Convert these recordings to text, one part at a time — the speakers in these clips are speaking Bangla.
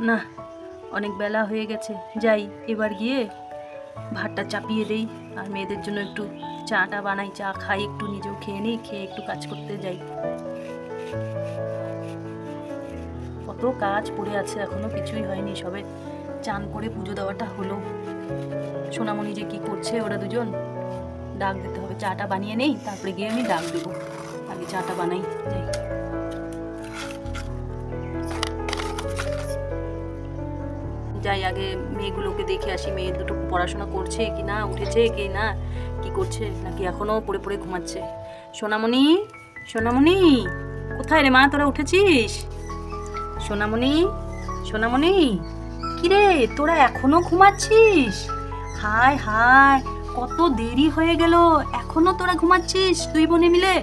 না, অনেক বেলা হয়ে গেছে, যাই এবার গিয়ে ভাতটা চাপিয়ে দেই আর মেয়েদের জন্য একটু চাটা বানাই, চা খাই, একটু নিজেও খেয়ে নিই, খেয়ে একটু কাজ করতে যাই। কত কাজ পড়ে আছে, এখনো কিছুই হয়নি, সবে চান করে পুজো দেওয়াটা হলো। সোনামণি যে কি করছে, ওরা দুজন ডাক দিতে হবে, চাটা বানিয়ে নেই, তারপরে গিয়ে আমি ডাক দেবো। আগে চাটা বানাই, যাই। যাই আগে মেয়েগুলোকে দেখে আসি, মেয়ে দুটো পড়াশোনা করছে কি না, উঠেছে কি না, কি করছে, নাকি এখনো পড়ে পড়ে ঘুমাচ্ছে। সোনামণি, সোনামণি, কোথায় রে মা, তোরা উঠেছিস? সোনামণি, সোনামণি, কিরে তোরা এখনো ঘুমাচ্ছিস? হায় হায়, কত দেরি হয়ে গেল, এখনো তোরা ঘুমাচ্ছিস দুই বোনে মিলে।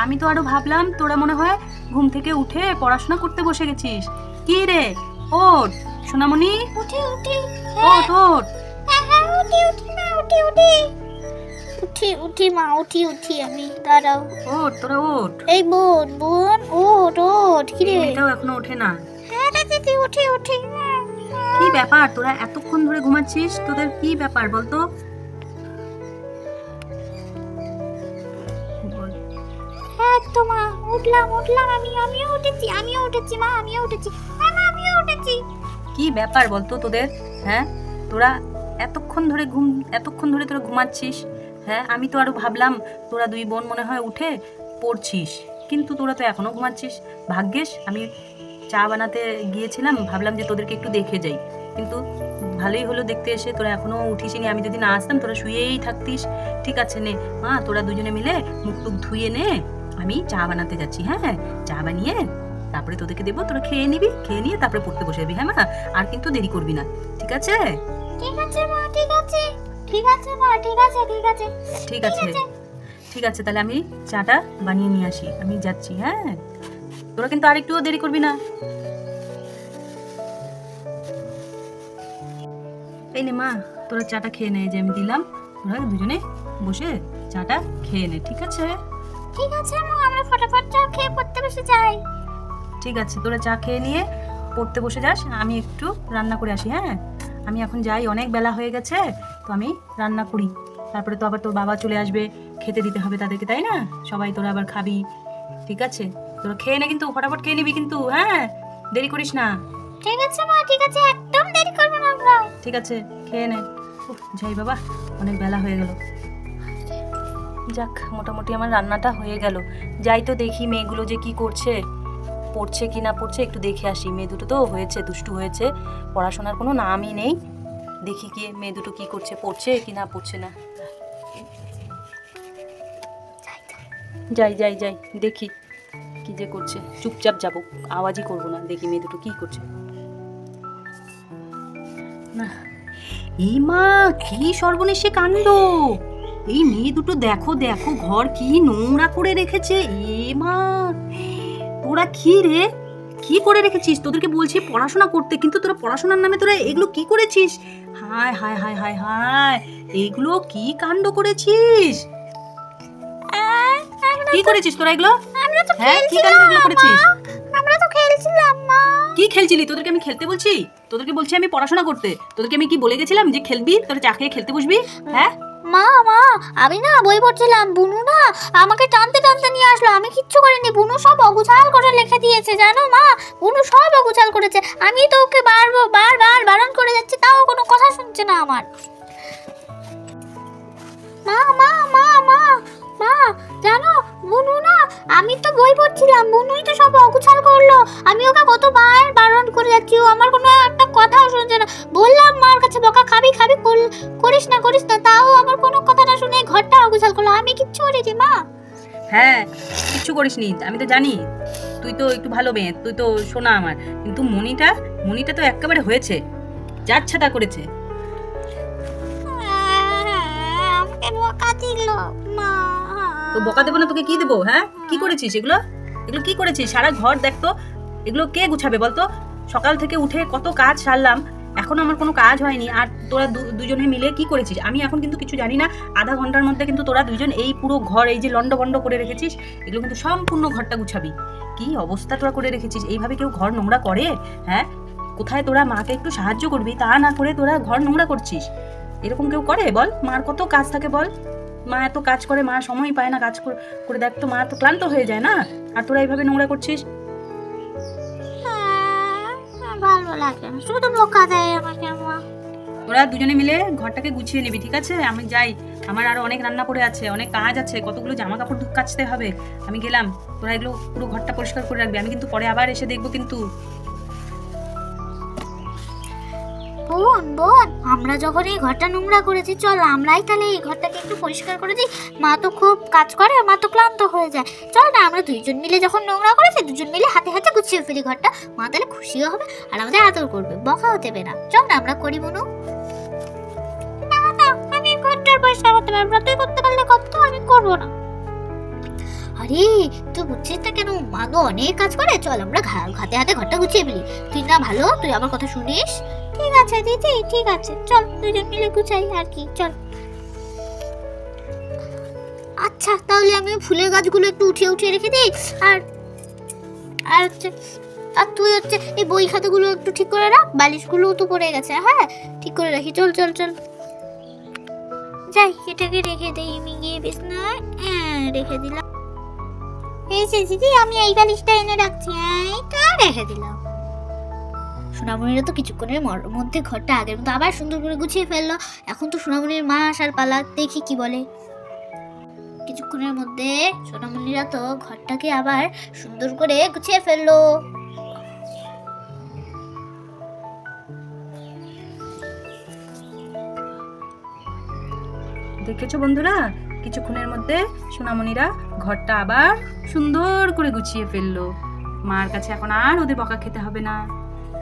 আমি তো আরো ভাবলাম তোরা মনে হয় ঘুম থেকে উঠে পড়াশোনা করতে বসে গেছিস। কি রে, ওঠ সোনামণি, উঠি উঠি ওঠ ওঠ। উঠি উঠি মা উঠি উঠি উঠি উঠি মা উঠি উঠি আমি দাঁড়াও। ওঠ তোরা ওঠ। এই বোন বোন ওঠ ওঠ। কি রে? মেয়েটাও এখনো ওঠে না। হ্যাঁ রে দিদি উঠি উঠি। কি ব্যাপার, তোরা এতক্ষণ ধরে ঘুমাচ্ছিস, তোদের কি ব্যাপার বলতো? বল। হ্যাঁ তো মা উঠলাম উঠলাম আমিও উঠেছি মা আমিও উঠেছি। হ্যাঁ মা আমিও উঠেছি। কি ব্যাপার বলতো তোদের? হ্যাঁ, তোরা এতক্ষণ ধরে তোরা ঘুমাচ্ছিস। হ্যাঁ, আমি তো আরো ভাবলাম তোরা দুই বোন মনে হয় উঠে পড়ছিস, কিন্তু তোরা তো এখনো ঘুমাচ্ছিস। ভাগ্যিস আমি চা বানাতে গিয়েছিলাম, ভাবলাম যে তোদেরকে একটু দেখে যাই, কিন্তু ভালোই হলো দেখতে এসে, তোরা এখনো উঠিসনি। আমি যদি না আসতাম তোরা শুয়েই থাকতিস। ঠিক আছে নে মা, তোরা দুজনে মিলে মুখ টুক ধুয়ে নে, আমি চা বানাতে যাচ্ছি। হ্যাঁ, চা বানিয়ে তারপরে তোদেরকে দেবো, তোরা খেয়ে নিবি, খেয়ে নিয়ে তারপরে পড়তে বসে যাবি। হ্যাঁ মা, আর কিন্তু দেরি করবি না, ঠিক আছে? ঠিক আছে মা ঠিক আছে। ঠিক আছে মা ঠিক আছে ঠিক আছে। ঠিক আছে ঠিক আছে, তাহলে আমি চাটা বানিয়ে নিয়ে আসি, আমি যাচ্ছি। হ্যাঁ, তোরা কিন্তু আর একটুও দেরি করবি না। এই নে মা, তোরা চাটা খেয়ে নে, যে আমি দিলাম, তোরা দুজনে বসে চাটা খেয়ে নে, ঠিক আছে? ঠিক আছে মা, আমরা ফটাফট চা খেয়ে পড়তে বসে যাই। ঠিক আছে, তোরা চা খেয়ে নিয়ে পড়তে বসে যাস, আমি একটু রান্না করে আসি। হ্যাঁ, আমি এখন যাই, অনেক বেলা হয়ে গেছে, তো আমি রান্না করি, তারপরে তো আবার তোর বাবা চলে আসবে, খেতে দিতে হবে তাদেরকে, তাই না? সবাই তোরা আবার খাবি, ঠিক আছে? তোরা খেয়ে নে, কিন্তু ফটাফট খেয়ে নিবি কিন্তু, হ্যাঁ, দেরি করিস না। ঠিক আছে মা ঠিক আছে, একদম দেরি করব না আমরা। ঠিক আছে, খেয়ে নে। যাই বাবা, অনেক বেলা হয়ে গেল। যাক, মোটামুটি আমার রান্নাটা হয়ে গেল। যাই তো দেখি মেয়েগুলো যে কি করছে, পড়ছে কি না পড়ছে, একটু দেখে আসি। মেয়ে দুটো তো হয়েছে, দুষ্টু হয়েছে, পড়াশোনার কোনো নামই নেই। দেখি গিয়ে মেয়ে দুটো কি করছে, পড়ছে কি না পড়ছে না। যাই যাই যাই, দেখি কি যে করছে। চুপচাপ যাবো, আওয়াজই করবো না, দেখি মেয়ে দুটো কি করছে। না, এই মা, কি সর্বনেশে কাণ্ড! এই মেয়ে দুটো দেখো দেখো, ঘর কি নোংরা করে রেখেছে। এ মা, তোরা কি রে, কি করে রেখেছিস? তোদেরকে বলছি পড়াশোনা করতে, কিন্তু তোরা পড়াশোনার নামে তোরা এগুলো কি করেছিস? হায় হায় হায় হায় হায়, এগুলো কি কাণ্ড করেছিস? কি করেছিস তোরা এগুলো? আমরা তো হ্যাঁ, কি কাণ্ড এগুলো করেছিস? আমরা তো খেলছিলাম মা। কি খেলছিলি? তোদেরকে আমি খেলতে বলছি? তোদেরকে বলছি আমি পড়াশোনা করতে। তোদেরকে আমি কি বলে গেছিলাম যে খেলবি, তোরা চা খেয়ে খেলতে বসবি? হ্যাঁ, মা মা আমি না বই পড়ছিলাম, বুনু না আমাকে টানতে টানতে নিয়ে আসলো, আমি কিচ্ছু করিনি। বুনু সব অগুছাল করে লিখে দিয়েছে জানো মা, বুনু সব অগুছাল করেছে। আমি তো ওকে বারবার বারণ করে যাচ্ছি, তাও কোনো কথা শুনছে না আমার। মা মা মা মা মা জানো, বুনু না, আমি তো বই পড়ছিলাম, বুনুই তো সব অগুছাল করলো। আমি ওকে কতবার বারণ করে যাচ্ছি, ও আমার কোনো একটা কথাও শুনছে না। বললাম মার কাছে বকা খাবি খাবি, করিস না, তাও আমার কোনো কথা না শুনে ঘরটা অগুছাল করলো। আমি কিচ্ছু করিনি মা। হ্যাঁ, কিচ্ছু করিসনি, আমি তো জানি। তুই তো একটু ভালো মেয়ে, তুই তো শোনা আমার, কিন্তু মনিটা তো একেবারে হয়েছে, যাচ্ছে তা করেছে। আমাকে বকা দিল মা। তো বকা দেবো না, তোকে কি দেবো? হ্যাঁ, কি করেছিস এগুলো? এগুলো কি করেছিস? সারা ঘর দেখতো, এগুলো কে গুছাবে বলতো? সকাল থেকে উঠে কত কাজ সারলাম, এখনো আমার কোনো কাজ হয়নি, আর তোরা দুজনে মিলে কি করেছিস? আমি এখন কিন্তু কিছু জানি না। আধা ঘন্টার মধ্যে কিন্তু তোরা দুজন এই পুরো ঘর, এই যে লন্ডভন্ড করে রেখেছিস, এগুলো কিন্তু সম্পূর্ণ ঘরটা গুছাবি। কি অবস্থা তোরা করে রেখেছিস? এইভাবে কেউ ঘর নোংরা করে? হ্যাঁ, কোথায় তোরা মাকে একটু সাহায্য করবি, তা না করে তোরা ঘর নোংরা করছিস। এরকম কেউ করে বল? মার কত কাজ থাকে বল, মা এত কাজ করে, মা সময় পায় না কাজ করে দেখ তো, মা তো ক্লান্ত হয়ে যায় না, আর তোরা এইভাবে নোংরা করছিস। ভালো লাগে না, শুধু বোকা দেয় আমাকে মা। তোরা দুজনে মিলে ঘরটাকে গুছিয়ে নিবি, ঠিক আছে? আমি যাই, আমার আরো অনেক রান্না পড়ে আছে, অনেক কাজ আছে, কতগুলো জামা কাপড় কাচতে হবে। আমি গেলাম, তোরা এগুলো পুরো ঘরটা পরিষ্কার করে রাখবি, আমি কিন্তু পরে আবার এসে দেখবো কিন্তু। বোন বোন, আমরা যখন এই ঘরটা নোংরা করেছি, চল আমরাই তাহলে এই ঘরটাকে একটু পরিষ্কার করে দিই। মা তো খুব কাজ করে, মা তো ক্লান্ত হয়ে যায়। চল না, আমরা দুইজন মিলে যখন নোংরা করেছি, দুজন মিলে হাতে হাতে গুছিয়ে ফেলি ঘরটা। মা তাহলে খুশিও হবে আর আমাদের আদর করবে, বকাও দেবে না। চল না আমরা করি মনু। না না, আমি ঘরটা পরিষ্কার করতে পারবো না, তুই করতে পারলে কত, আমি করবো না। আরে তুই বুঝছিস না কেন, মা তো অনেক কাজ করে। চল আমরা হাতে হাতে ঘরটা গুছিয়ে ফেলি। তুই না ভালো, তুই আমার কথা শুনিস। ঠিক আছে দিদি, ঠিক আছে, চল দুজন মিলে গুছাই আর কি, চল। আচ্ছা তাহলে আমি ফুলের গাছগুলো একটু উঠিয়ে উঠিয়ে রেখে দিই, আর আর হচ্ছে আর তুই হচ্ছে এই বই খাতাগুলো একটু ঠিক করে রাখ, বালিশগুলো তো পড়ে গেছে। হ্যাঁ ঠিক করে রাখি, চল চল চল। যাই, এটাকে রেখে দিই, আমি গিয়ে বিছনায় রেখে দিলাম। এই যে দিদি, আমি এই বালিশটা এনে রাখছি, এইটা রেখে দিলাম। সোনামণিরা তো কিছুক্ষণের মধ্যে ঘরটা আগের মতো আবার সুন্দর করে গুছিয়ে ফেললো। এখন তো সোনামণির মা আসার পালা, দেখি কি বলে। কিছুক্ষণের মধ্যে সোনামণিরা তো ঘরটাকে আবার সুন্দর করে গুছিয়ে ফেললো। দেখেছো বন্ধুরা, কিছুক্ষণের মধ্যে সোনামণিরা ঘরটা আবার সুন্দর করে গুছিয়ে ফেললো। মার কাছে এখন আর ওদের বকা খেতে হবে না।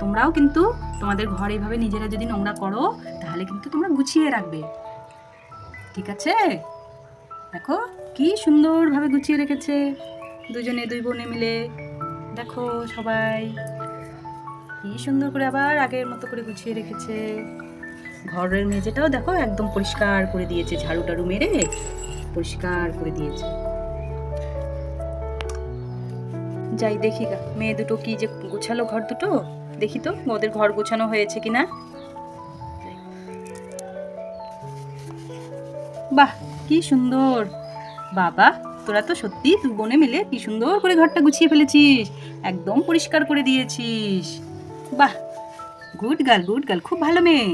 তোমরাও কিন্তু তোমাদের ঘর এইভাবে নিজেরা যদি নোংরা করো, তাহলে কিন্তু তোমরা গুছিয়ে রাখবে, ঠিক আছে? দেখো কি সুন্দরভাবে গুছিয়ে রেখেছে দুজনে, দুই বোনে মিলে। দেখো সবাই কি সুন্দর করে আবার আগের মতো করে গুছিয়ে রেখেছে। ঘরের মেঝেটাও দেখো একদম পরিষ্কার করে দিয়েছে, ঝাড়ু টাড়ু মেরে পরিষ্কার করে দিয়েছে। যাই দেখি গা, মেয়ে দুটো কি যে গুছালো ঘর দুটো, দেখি তো ওদের ঘর গোছানো হয়েছে কিনা। বাহ কি সুন্দর, বাবা তোরা তো সত্যি দু বোনে মিলে কি সুন্দর করে ঘরটা গুছিয়ে ফেলেছিস, একদম পরিষ্কার করে দিয়েছিস। বাহ, গুড গার্ল, খুব ভালো মেয়ে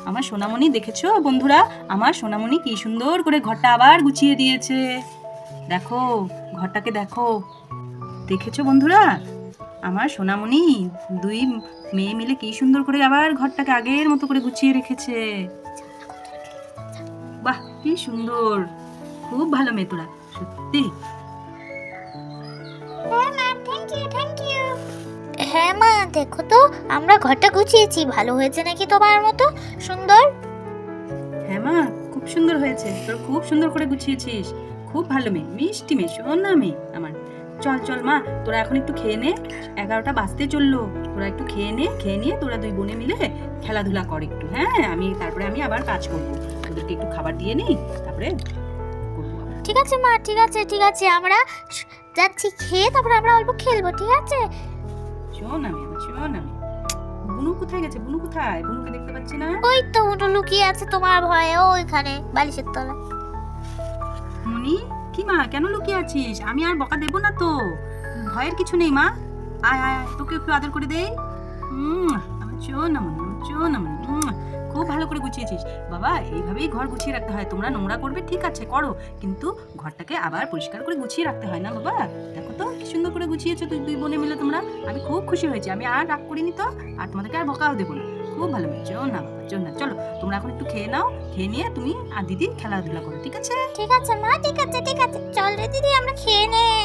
আমার সোনামণি। দেখেছো বন্ধুরা, আমার সোনামণি কি সুন্দর করে ঘরটা আবার গুছিয়ে দিয়েছে। দেখো ঘরটাকে দেখো, দেখেছো বন্ধুরা, আমার সোনামণি দুই মেয়ে মিলে কি সুন্দর করে আবার ঘরটাকে আগের মতো করে গুছিয়ে রেখেছে। বাহ কি সুন্দর, খুব ভালো মেয়ে তোরা সত্যি। হ্যাঁ মা, দেখো তো আমরা ঘরটা গুছিয়েছি, ভালো হয়েছে নাকি তোমার মতো সুন্দর? হ্যাঁ মা, খুব সুন্দর হয়েছে, তোর খুব সুন্দর করে গুছিয়েছিস, খুব ভালো মেয়ে, মিষ্টি মেয়ে, সোনা মেয়ে আমার। চল চল মা, তোরা এখন একটু খেয়ে নে, 11টা বাজতে চললো, তোরা একটু খেয়ে নে, খেয়ে নিয়ে তোরা দুই বোনে মিলে খেলাধুলা কর একটু। হ্যাঁ তারপরে আমি আবার কাজ করবো, তোদেরকে একটু খাবার দিয়ে নিই, তারপরে করবো আবার। ঠিক আছে মা, ঠিক আছে ঠিক আছে, আমরা যাচ্ছি খেয়ে, তারপরে আমরা অল্প খেলবো, ঠিক আছে? সোনা মেয়ে, সোনা মেয়ে। বুনু কোথায় গেছে? বুনু কোথায়? বুনুকে দেখতে পাচ্ছি না। ওই তো উঠো লুকিয়ে আছে তোমার ভয়ে, ওইখানে বালিশের তলায়। মনি, কি মা কেন লুকিয়ে আছিস? আমি আর বকা দেবো না তো, ভয়ের কিছু নেই মা, আয় আয় আয়, তোকে একটু আদর করে দেই। আমার সোনামণি, খুব ভালো করে গুছিয়েছিস বাবা। এইভাবেই ঘর গুছিয়ে রাখতে হয়, তোমরা নোংরা করবে ঠিক আছে করো, কিন্তু ঘরটাকে আবার পরিষ্কার করে গুছিয়ে রাখতে হয় না বাবা। দেখো তো কি সুন্দর করে গুছিয়েছো তুই দুই বোনে মিলে তোমরা, আমি খুব খুশি হয়েছি, আমি আর রাগ করিনি তো, আর তোমাদেরকে আর বকাও দেবো না। খুব ভালো মেয়ে, না বাবা, না। চলো তোমরা এখন একটু খেয়ে নাও, খেয়ে নিয়ে তুমি আর দিদি খেলাধুলা করো, ঠিক আছে? ঠিক আছে মা, ঠিক আছে ঠিক আছে, চল রে দিদি আমরা খেয়ে নেই।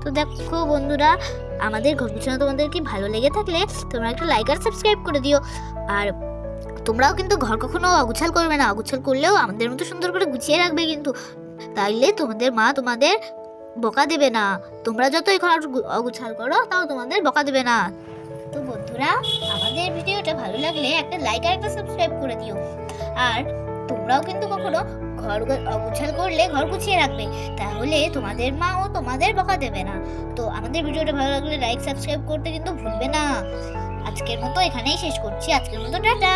তো দেখো বন্ধুরা, আমাদের ঘর গুছানো তোমাদের কি ভালো লেগে থাকলে তোমরা একটা লাইক আর সাবস্ক্রাইব করে দিও। আর তোমরাও কিন্তু ঘর কখনো অগুছাল করবে না, অগুছাল করলেও আমাদের মতো সুন্দর করে গুছিয়ে রাখবে কিন্তু, তাইলে তোমাদের মা তোমাদের বকা দেবে না। তোমরা যতই ঘর অগুছাল করো তাও তোমাদের বকা দেবে না। তো বন্ধুরা, আমাদের ভিডিওটা ভালো লাগলে একটা লাইক আর একটা সাবস্ক্রাইব করে দিও। আর তোমরাও কিন্তু কখনো ঘর অগুছাল করলে ঘর গুছিয়ে রাখবে, তাহলে তোমাদের মাও তোমাদের বকা দেবে না। তো আমাদের ভিডিওটা ভালো লাগলে লাইক সাবস্ক্রাইব করতে কিন্তু ভুলবে না। আজকের মতো এখানেই শেষ করছি, আজকের মতো টাটা।